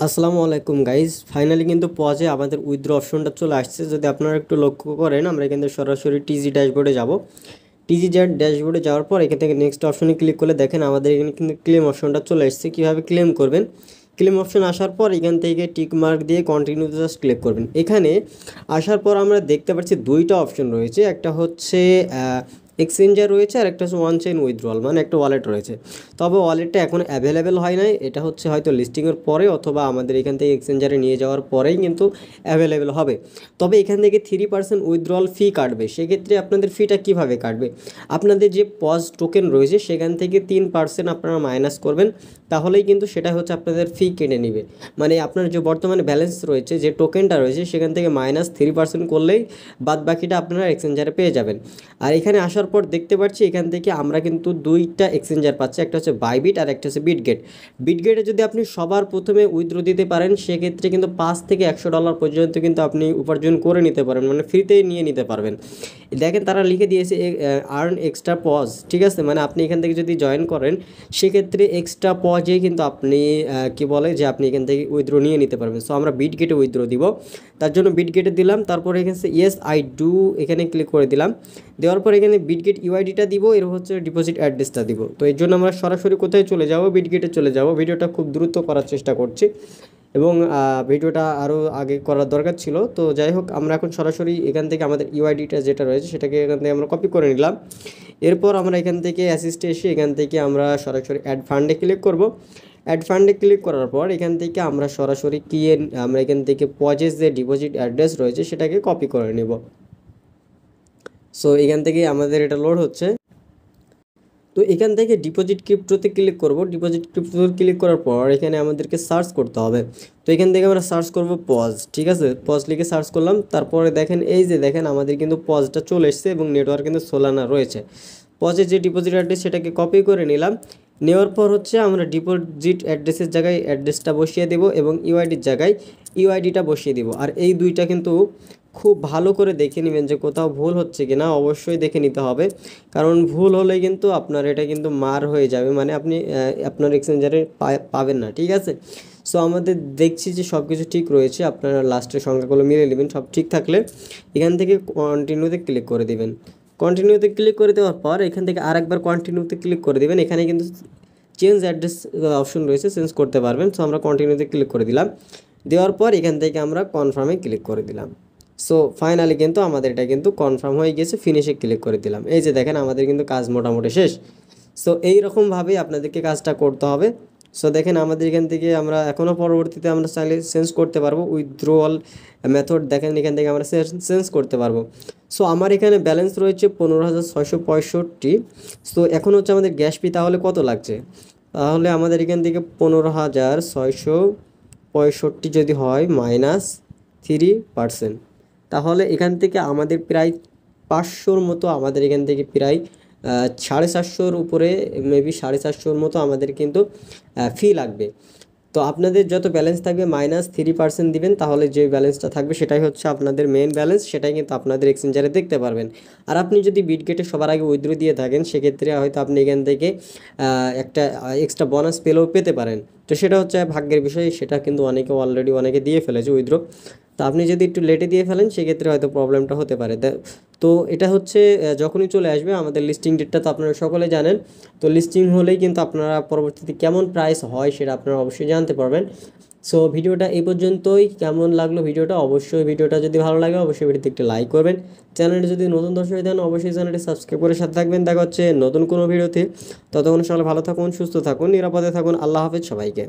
আসসালামু আলাইকুম guys, finally কিন্তু পজে আমাদের উইথড্র অপশনটা চলে আসছে। যদি আপনারা একটু লক্ষ্য করেন, আমরা এখান থেকে সরাসরি টিজি ড্যাশবোর্ডে যাব। টিজি ড্যাশবোর্ডে যাওয়ার পর এখান থেকে নেক্সট অপশনে ক্লিক করলে দেখেন আমাদের এখানে কিন্তু ক্লেম অপশনটা চলে এসেছে। কীভাবে ক্লেম করবেন, ক্লেম অপশন আসার পর এখান থেকে টিক মার্ক দিয়ে কন্টিনিউতে জাস্ট ক্লিক করবেন। এখানে আসার পর আমরা দেখতে পাচ্ছি দুইটা অপশন রয়েছে, একটা হচ্ছে এক্সচেঞ্জার রয়েছে আর একটা হচ্ছে ওয়ান চেইন উইথড্রল, মানে একটা ওয়ালেট রয়েছে। তবে ওয়ালেটটা এখন অ্যাভেলেবেল হয় নাই, এটা হচ্ছে হয়তো লিস্টিংয়ের পরে অথবা আমাদের এখান থেকে এক্সচেঞ্জারে নিয়ে যাওয়ার পরেই কিন্তু অ্যাভেলেবেল হবে। তবে এখান থেকে 3% উইথড্রল ফি কাটবে। সেক্ষেত্রে আপনাদের ফিটা কীভাবে কাটবে, আপনাদের যে পজ টোকেন রয়েছে সেখান থেকে 3% আপনারা মাইনাস করবেন, তাহলেই কিন্তু সেটা হচ্ছে আপনাদের ফি কেটে নেবে। মানে আপনার যে বর্তমানে ব্যালেন্স রয়েছে, যে টোকেনটা রয়েছে সেখান থেকে -3% করলেই বাদ বাকিটা আপনারা এক্সচেঞ্জারে পেয়ে যাবেন। আর এখানে আসার পর দেখতে পাচ্ছি এখান থেকে আমরা কিন্তু দুইটা এক্সচেঞ্জার পাচ্ছি, একটা হচ্ছে বাইবিট আর একটা হচ্ছে বিটগেট। বিটগেটে যদি আপনি সবার প্রথমে উইথড্র দিতে পারেন সেক্ষেত্রে কিন্তু $5 থেকে $100 পর্যন্ত কিন্তু আপনি উপার্জন করে নিতে পারেন, মানে ফ্রিতেই নিয়ে নিতে পারবেন। দেখেন তারা লিখে দিয়েছে আর্ন এক্সট্রা পজ, ঠিক আছে, মানে আপনি এখান থেকে যদি জয়েন করেন সেক্ষেত্রে এক্সট্রা পজে কিন্তু আপনি কি বলে যে আপনি এখান থেকে উইথড্র নিয়ে নিতে পারবেন। সো আমরা বিটগেটে উইথড্র দিব, তার জন্য বিটগেটে দিলাম, তারপরে এখানে ইয়েস আই ডু এখানে ক্লিক করে দিলাম। দেওয়ার পর এখানে বিটগেট ইউআইডিটা দিব, এর হচ্ছে ডিপোজিট অ্যাড্রেসটা দিব। তো এর জন্য আমরা সরাসরি কোথায় চলে যাব, বিটগেটে চলে যাব। ভিডিওটা খুব দ্রুত করার চেষ্টা করছি এবং ভিডিওটা আরও আগে করার দরকার ছিল। তো যাই হোক, আমরা এখন সরাসরি এখান থেকে আমাদের ইউআইডিটা যেটা রয়েছে সেটাকে এখান থেকে আমরা কপি করে নিলাম। এরপর আমরা এখান থেকে অ্যাসিস্টে এসে এখান থেকে আমরা সরাসরি অ্যাড ফান্ডে ক্লিক করব। অ্যাড ফান্ডে ক্লিক করার পর এখান থেকে আমরা সরাসরি আমরা এখান থেকে পজেস যে ডিপোজিট অ্যাড্রেস রয়েছে সেটাকে কপি করে নেব। সো এখান থেকে আমাদের এটা লোড হচ্ছে। তো এখান থেকে ডিপোজিট ক্রিপ্টোতে ক্লিক করব। ডিপোজিট ক্রিপ্টোতে ক্লিক করার পর এখানে আমাদেরকে সার্চ করতে হবে। তো এখান থেকে আমরা সার্চ করব পজ, ঠিক আছে, পজ লিখে সার্চ করলাম। তারপরে দেখেন এই যে দেখেন আমাদের কিন্তু পজটা চলে এসছে এবং নেটওয়ার্ক কিন্তু সোলানা রয়েছে। পজের যে ডিপোজিট অ্যাড্রেস সেটাকে কপি করে নিলাম। নেওয়ার পর হচ্ছে আমরা ডিপোজিট অ্যাড্রেসের জায়গায় অ্যাড্রেসটা বসিয়ে দেব এবং ইউআইডির জায়গায় ইউআইডিটা বসিয়ে দেব। আর এই দুইটা কিন্তু খুব ভালো করে দেখে নেবেন যে কোথাও ভুল হচ্ছে কি না, অবশ্যই দেখে নিতে হবে, কারণ ভুল হলে কিন্তু আপনার এটা কিন্তু মার হয়ে যাবে, মানে আপনি আপনার এক্সচেঞ্জারে পাবেন না, ঠিক আছে। সো আমাদের দেখছি যে সব কিছু ঠিক রয়েছে, আপনারা লাস্টের সংখ্যাগুলো মিলে নেবেন। সব ঠিক থাকলে এখান থেকে কন্টিনিউতে ক্লিক করে দিবেন। কন্টিনিউতে ক্লিক করে দেওয়ার পর এখান থেকে আরেকবার কন্টিনিউতে ক্লিক করে দেবেন। এখানে কিন্তু চেঞ্জ অ্যাড্রেস অপশন রয়েছে, চেঞ্জ করতে পারবেন। সো আমরা কন্টিনিউতে ক্লিক করে দিলাম। দেওয়ার পর এখান থেকে আমরা কনফার্মে ক্লিক করে দিলাম। সো ফাইনালি কিন্তু আমাদের এটা কিন্তু কনফার্ম হয়ে গেছে, ফিনিশে ক্লিক করে দিলাম। এই যে দেখেন আমাদের কিন্তু কাজ মোটামুটি শেষ। সো এইরকমভাবেই আপনাদেরকে কাজটা করতে হবে। সো দেখেন আমাদের এখান থেকে আমরা এখনও পরবর্তীতে আমরা চাইলে চেঞ্জ করতে পারবো উইথড্রোয়াল মেথড, দেখেন এখান থেকে আমরা চেঞ্জ করতে পারবো। সো আমার এখানে ব্যালেন্স রয়েছে 15,665। সো এখন হচ্ছে আমাদের গ্যাস ফি তাহলে কত লাগছে, তাহলে আমাদের এখান থেকে 15,665 যদি হয় -3%, তাহলে এখান থেকে আমাদের প্রায় 500-র মতো, আমাদের এখান থেকে প্রায় 750-র উপরে, মেবি 750-র মতো আমাদের কিন্তু ফি লাগবে। তো আপনাদের যত ব্যালেন্স থাকবে -3% দিবেন, তাহলে যে ব্যালেন্সটা থাকবে সেটাই হচ্ছে আপনাদের মেন ব্যালেন্স, সেটাই কিন্তু আপনাদের এক্সচেঞ্জারে দেখতে পারবেন। আর আপনি যদি বিটগেটে সবার আগে উইথড্র দিয়ে থাকেন সেক্ষেত্রে হয়তো আপনি এখান থেকে একটা এক্সট্রা বোনাস পেতে পারেন। তো সেটা হচ্ছে ভাগ্যের বিষয়, সেটা কিন্তু অনেকে দিয়ে ফেলেছে উইথড্র। তো আপনি যদি একটু লেটে দিয়ে ফেলেন সেক্ষেত্রে হয়তো প্রবলেমটা হতে পারে। তো এটা হচ্ছে যখনই চলে আসবে আমাদের লিস্টিং ডেটটা তো আপনারা সকলে জানেন। তো লিস্টিং হলেই কিন্তু আপনারা পরবর্তীতে কেমন প্রাইস হয় সেটা আপনারা অবশ্যই জানতে পারবেন। সো ভিডিওটা এই পর্যন্তই। কেমন লাগলো ভিডিওটা, অবশ্যই ভিডিওটা যদি ভালো লাগে অবশ্যই ভিডিওতে একটি লাইক করবেন। চ্যানেলটি যদি নতুন দর্শক দেন অবশ্যই চ্যানেলটি সাবস্ক্রাইব করে সাথে থাকবেন। দেখা হচ্ছে নতুন কোনো ভিডিওতে। ততক্ষণ সকালে ভালো থাকুন, সুস্থ থাকুন, নিরাপদে থাকুন। আল্লাহ হাফেজ সবাইকে।